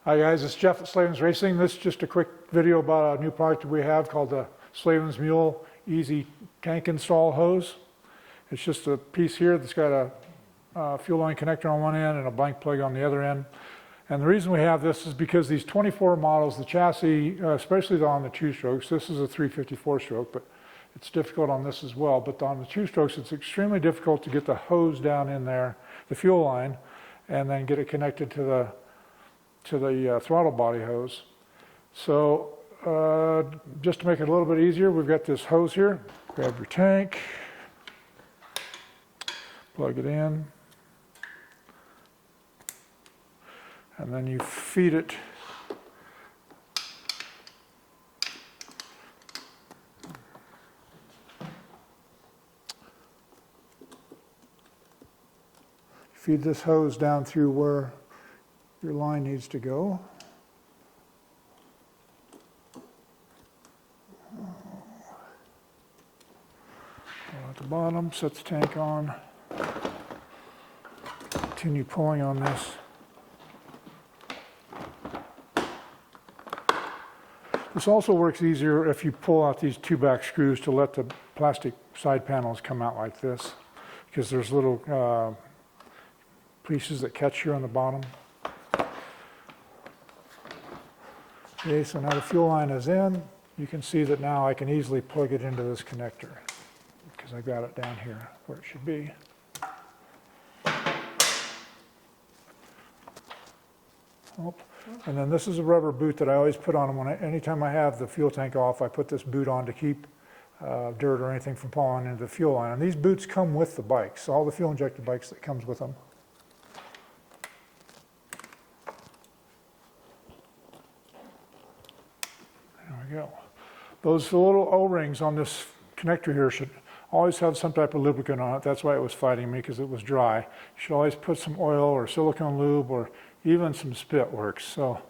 Hi guys, it's Jeff at Slavens Racing. This is just a quick video about a new product that we have called the Slavens Mule Easy Tank Install Hose. It's just a piece here that's got a fuel line connector on one end and a blank plug on the other end. And the reason we have this is because these 24 models, the chassis, especially on the two-strokes, this is a 354-stroke, but it's difficult on this as well. But on the two-strokes, it's extremely difficult to get the hose down in there, the fuel line, and then get it connected to the throttle body hose. So just to make it a little bit easier, we've got this hose here. Grab your tank, plug it in, and then you feed it this hose down through where your line needs to go. At the bottom, set the tank on. Continue pulling on this. This also works easier if you pull out these two back screws to let the plastic side panels come out like this, because there's little pieces that catch here on the bottom. Okay, so now the fuel line is in. You can see that now I can easily plug it into this connector because I got it down here where it should be. Oh. And then this is a rubber boot that I always put on anytime I have the fuel tank off. I put this boot on to keep dirt or anything from falling into the fuel line. And these boots come with the bikes, all the fuel injected bikes that comes with them. There we go. Those little O-rings on this connector here should always have some type of lubricant on it. That's why it was fighting me, because it was dry. You should always put some oil or silicone lube or even some spit works. So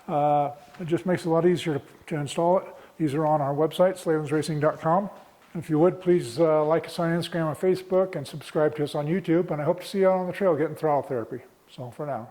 it just makes it a lot easier to install it. These are on our website, slavensracing.com. If you would, please like us on Instagram and Facebook and subscribe to us on YouTube. And I hope to see you out on the trail getting throttle therapy. So for now.